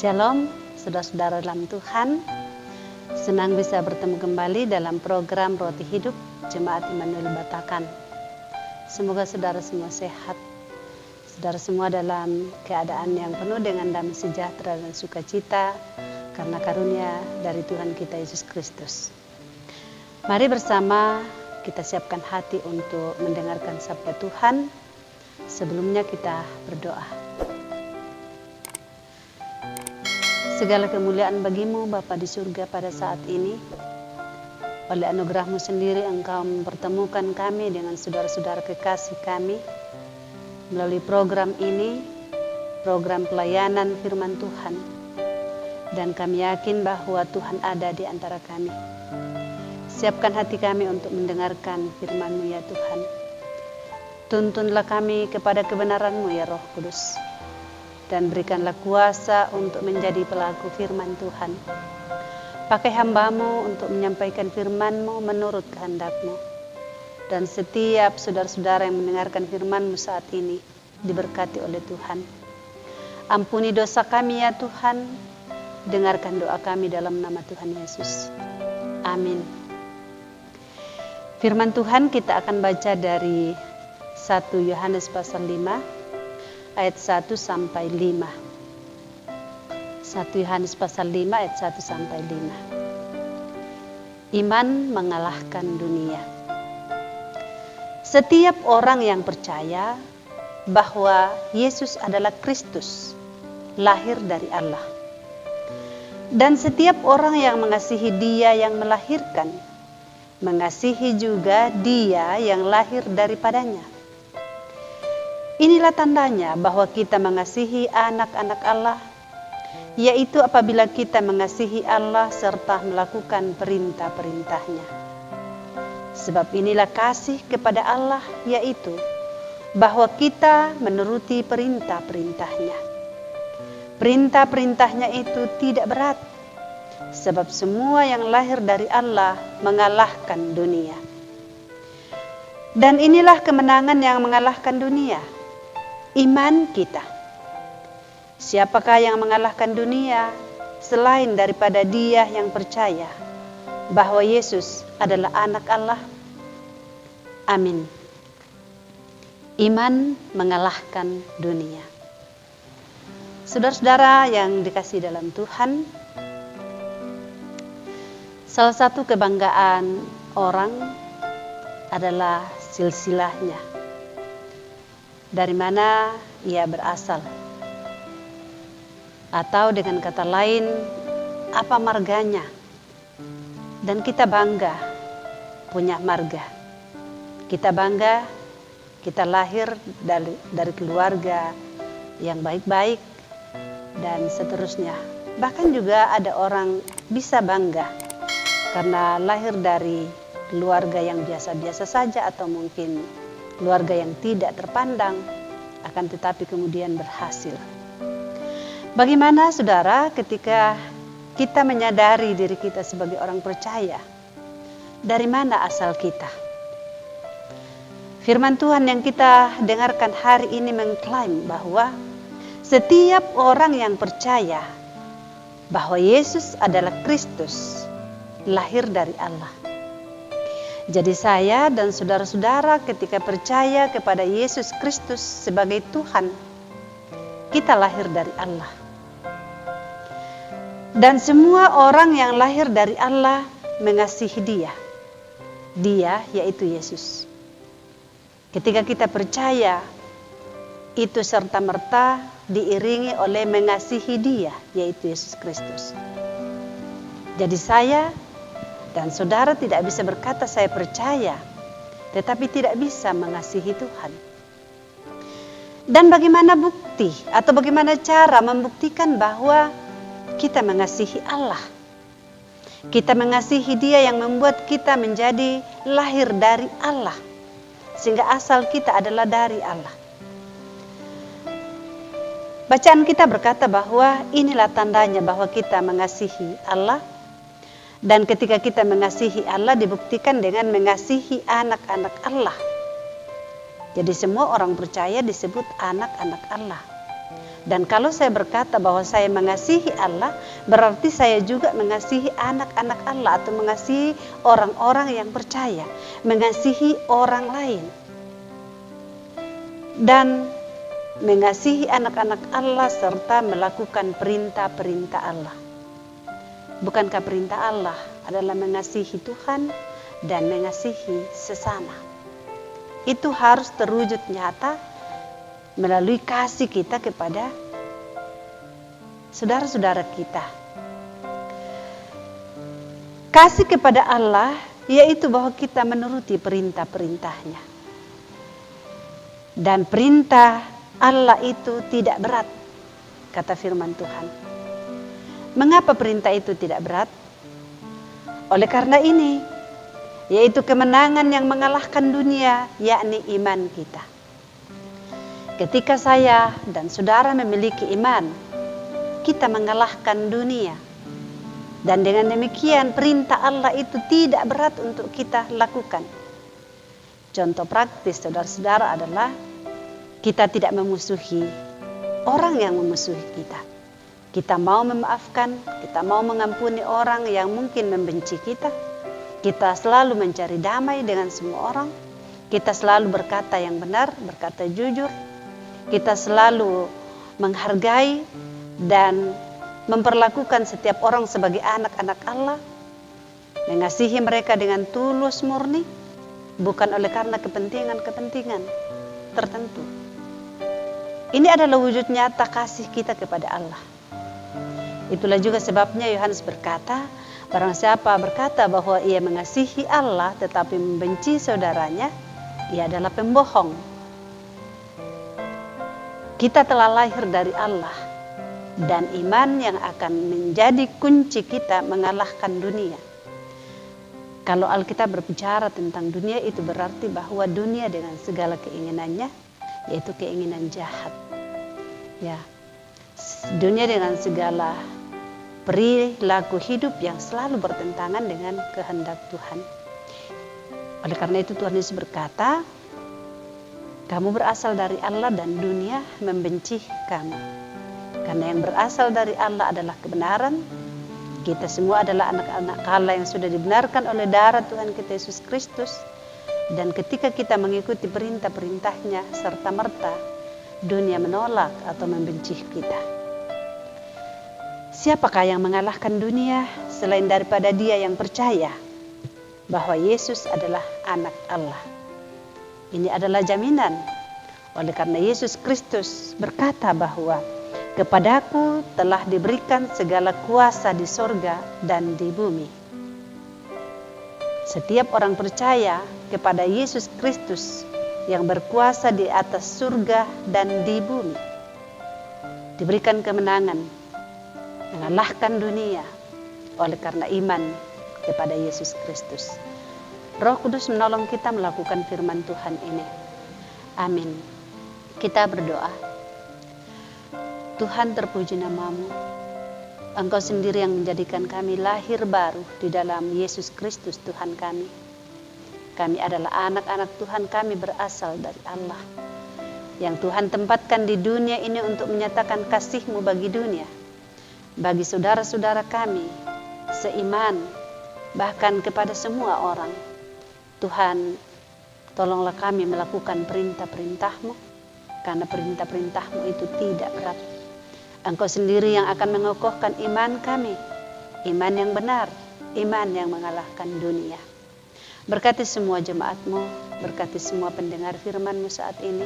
Shalom, saudara-saudara dalam Tuhan. Senang bisa bertemu kembali dalam program Roti Hidup Jemaat Immanuel Batakan. Semoga saudara semua sehat, saudara semua dalam keadaan yang penuh dengan damai sejahtera dan sukacita karena karunia dari Tuhan kita Yesus Kristus. Mari bersama kita siapkan hati untuk mendengarkan sabda Tuhan. Sebelumnya kita berdoa. Segala kemuliaan bagimu Bapa di surga pada saat ini. Oleh anugerah-Mu sendiri Engkau mempertemukan kami dengan saudara-saudara kekasih kami melalui program ini, program pelayanan firman Tuhan. Dan kami yakin bahwa Tuhan ada di antara kami. Siapkan hati kami untuk mendengarkan firman-Mu ya Tuhan. Tuntunlah kami kepada kebenaran-Mu ya Roh Kudus. Dan berikanlah kuasa untuk menjadi pelaku firman Tuhan. Pakai hamba-Mu untuk menyampaikan firman-Mu menurut kehendak-Mu. Dan setiap saudara-saudara yang mendengarkan firman-Mu saat ini diberkati oleh Tuhan. Ampuni dosa kami ya Tuhan. Dengarkan doa kami dalam nama Tuhan Yesus. Amin. Firman Tuhan kita akan baca dari 1 Yohanes pasal 5. Ayat 1 sampai 5. 1 Yohanes pasal 5 ayat 1 sampai 5. Iman mengalahkan dunia. Setiap orang yang percaya bahwa Yesus adalah Kristus, lahir dari Allah. Dan setiap orang yang mengasihi Dia yang melahirkan, mengasihi juga Dia yang lahir daripadanya. Inilah tandanya bahwa kita mengasihi anak-anak Allah, yaitu apabila kita mengasihi Allah serta melakukan perintah-perintahnya. Sebab inilah kasih kepada Allah, yaitu bahwa kita menuruti perintah-perintahnya. Perintah-perintahnya itu tidak berat, sebab semua yang lahir dari Allah mengalahkan dunia. Dan inilah kemenangan yang mengalahkan dunia. Iman kita. Siapakah yang mengalahkan dunia selain daripada dia yang percaya bahwa Yesus adalah anak Allah? Amin. Iman mengalahkan dunia. Saudara-saudara yang dikasihi dalam Tuhan, salah satu kebanggaan orang adalah silsilahnya. Dari mana ia berasal. Atau dengan kata lain, apa marganya. Dan kita bangga punya marga. Kita bangga kita lahir dari keluarga yang baik-baik dan seterusnya. Bahkan juga ada orang bisa bangga karena lahir dari keluarga yang biasa-biasa saja atau mungkin keluarga yang tidak terpandang, akan tetapi kemudian berhasil. Bagaimana saudara ketika kita menyadari diri kita sebagai orang percaya? Dari mana asal kita? Firman Tuhan yang kita dengarkan hari ini mengklaim bahwa setiap orang yang percaya bahwa Yesus adalah Kristus, lahir dari Allah. Jadi saya dan saudara-saudara ketika percaya kepada Yesus Kristus sebagai Tuhan, kita lahir dari Allah. Dan semua orang yang lahir dari Allah mengasihi Dia. Dia yaitu Yesus. Ketika kita percaya, itu serta-merta diiringi oleh mengasihi Dia, yaitu Yesus Kristus. Jadi saya dan saudara tidak bisa berkata saya percaya, tetapi tidak bisa mengasihi Tuhan. Dan bagaimana bukti atau bagaimana cara membuktikan bahwa kita mengasihi Allah? Kita mengasihi Dia yang membuat kita menjadi lahir dari Allah. Sehingga asal kita adalah dari Allah. Bacaan kita berkata bahwa inilah tandanya bahwa kita mengasihi Allah. Dan ketika kita mengasihi Allah dibuktikan dengan mengasihi anak-anak Allah. Jadi semua orang percaya disebut anak-anak Allah. Dan kalau saya berkata bahwa saya mengasihi Allah, berarti saya juga mengasihi anak-anak Allah atau mengasihi orang-orang yang percaya, mengasihi orang lain. Dan mengasihi anak-anak Allah serta melakukan perintah-perintah Allah. Bukankah perintah Allah adalah mengasihi Tuhan dan mengasihi sesama? Itu harus terwujud nyata melalui kasih kita kepada saudara-saudara kita. Kasih kepada Allah yaitu bahwa kita menuruti perintah-perintahnya. Dan perintah Allah itu tidak berat, kata firman Tuhan. Mengapa perintah itu tidak berat? Oleh karena ini, yaitu kemenangan yang mengalahkan dunia, yakni iman kita. Ketika saya dan saudara memiliki iman, kita mengalahkan dunia. Dan dengan demikian perintah Allah itu tidak berat untuk kita lakukan. Contoh praktis saudara-saudara adalah kita tidak memusuhi orang yang memusuhi kita. Kita mau memaafkan, kita mau mengampuni orang yang mungkin membenci kita. Kita selalu mencari damai dengan semua orang. Kita selalu berkata yang benar, berkata jujur. Kita selalu menghargai dan memperlakukan setiap orang sebagai anak-anak Allah. Mengasihi mereka dengan tulus murni, bukan oleh karena kepentingan-kepentingan tertentu. Ini adalah wujud nyata kasih kita kepada Allah. Itulah juga sebabnya Yohanes berkata, barang siapa berkata bahwa ia mengasihi Allah tetapi membenci saudaranya, ia adalah pembohong. Kita telah lahir dari Allah, dan iman yang akan menjadi kunci kita mengalahkan dunia. Kalau Alkitab berbicara tentang dunia, itu berarti bahwa dunia dengan segala keinginannya, yaitu keinginan jahat. Ya, dunia dengan segala perilaku hidup yang selalu bertentangan dengan kehendak Tuhan. Oleh karena itu Tuhan Yesus berkata, kamu berasal dari Allah dan dunia membenci kamu. Karena yang berasal dari Allah adalah kebenaran. Kita semua adalah anak-anak Allah yang sudah dibenarkan oleh darah Tuhan kita Yesus Kristus. Dan ketika kita mengikuti perintah-perintahnya serta-merta, dunia menolak atau membenci kita. Siapakah yang mengalahkan dunia selain daripada dia yang percaya bahwa Yesus adalah anak Allah? Ini adalah jaminan. Oleh karena Yesus Kristus berkata bahwa kepadaku telah diberikan segala kuasa di sorga dan di bumi. Setiap orang percaya kepada Yesus Kristus yang berkuasa di atas surga dan di bumi, diberikan kemenangan, mengalahkan dunia oleh karena iman kepada Yesus Kristus. Roh Kudus menolong kita melakukan firman Tuhan ini. Amin. Kita berdoa. Tuhan, terpuji namamu. Engkau sendiri yang menjadikan kami lahir baru di dalam Yesus Kristus Tuhan kami. Kami adalah anak-anak Tuhan, kami berasal dari Allah. Yang Tuhan tempatkan di dunia ini untuk menyatakan kasih-Mu bagi dunia. Bagi saudara-saudara kami, seiman, bahkan kepada semua orang. Tuhan, tolonglah kami melakukan perintah-perintah-Mu, karena perintah-perintah-Mu itu tidak berat. Engkau sendiri yang akan mengokohkan iman kami, iman yang benar, iman yang mengalahkan dunia. Berkati semua jemaat-Mu, berkati semua pendengar firman-Mu saat ini.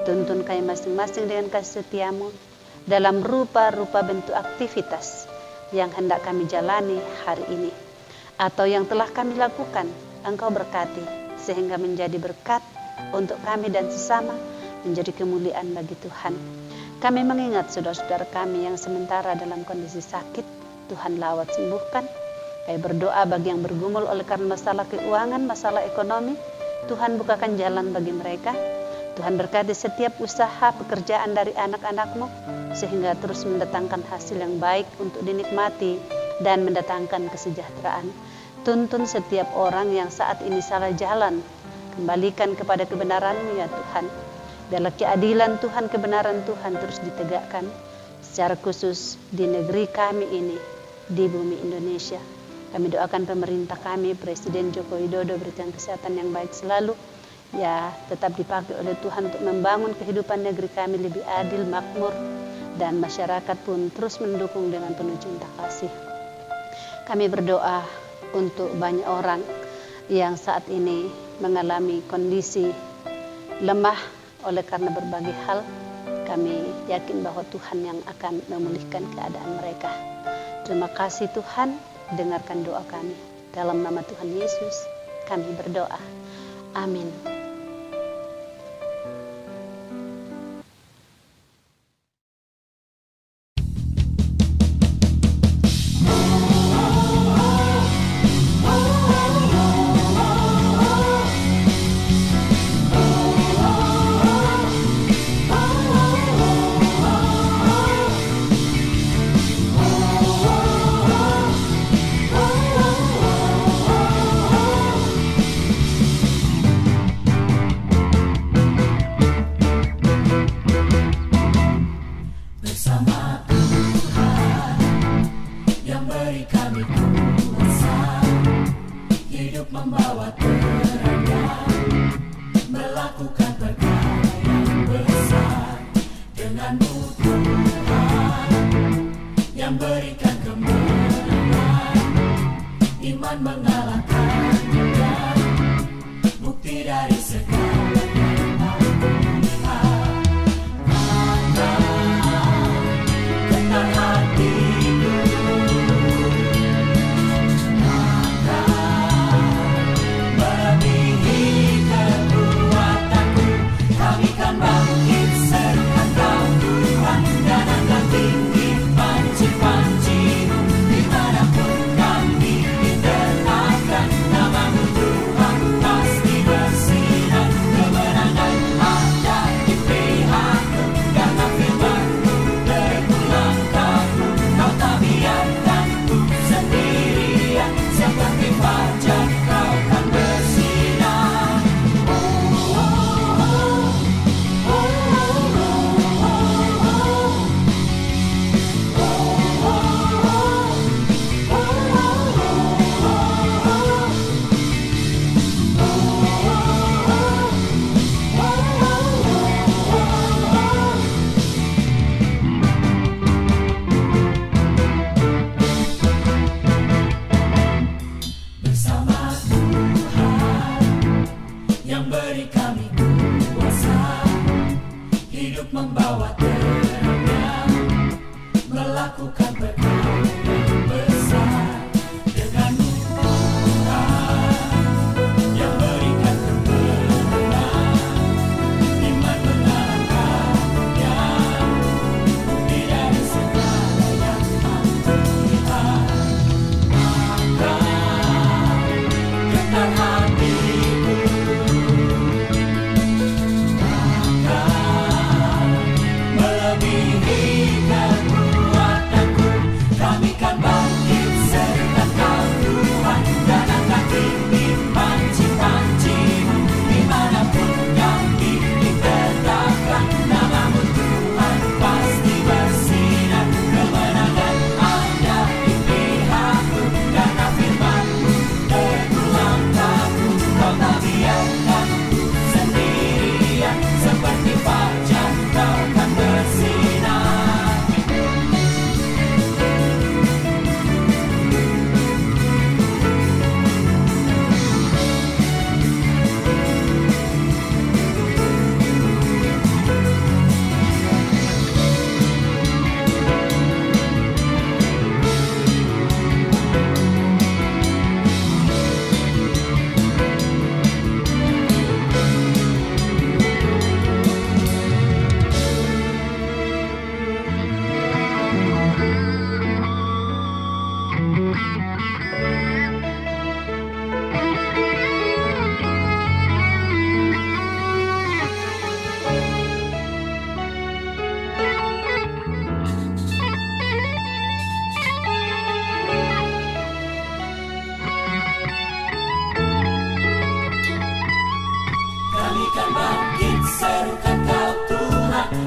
Tuntun kami masing-masing dengan kasih setia-Mu dalam rupa-rupa bentuk aktivitas yang hendak kami jalani hari ini, atau yang telah kami lakukan. Engkau berkati sehingga menjadi berkat untuk kami dan sesama, menjadi kemuliaan bagi Tuhan. Kami mengingat saudara-saudara kami yang sementara dalam kondisi sakit, Tuhan lawat sembuhkan. Kami berdoa bagi yang bergumul oleh karena masalah keuangan, masalah ekonomi, Tuhan bukakan jalan bagi mereka. Tuhan berkati setiap usaha pekerjaan dari anak-anak-Mu, sehingga terus mendatangkan hasil yang baik untuk dinikmati dan mendatangkan kesejahteraan. Tuntun setiap orang yang saat ini salah jalan, kembalikan kepada kebenaran-Mu ya Tuhan. Biarlah keadilan Tuhan, kebenaran Tuhan terus ditegakkan secara khusus di negeri kami ini, di bumi Indonesia. Kami doakan pemerintah kami, Presiden Joko Widodo, berikan kesehatan yang baik selalu, ya tetap dipakai oleh Tuhan untuk membangun kehidupan negeri kami lebih adil, makmur, dan masyarakat pun terus mendukung dengan penuh cinta kasih. Kami berdoa untuk banyak orang yang saat ini mengalami kondisi lemah oleh karena berbagai hal. Kami yakin bahwa Tuhan yang akan memulihkan keadaan mereka. Terima kasih Tuhan, dengarkan doa kami. Dalam nama Tuhan Yesus kami berdoa. Amin. Melebihi kekuatanku, kami kan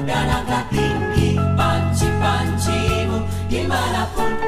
dan angkat tinggi panci-pancimu dimanapun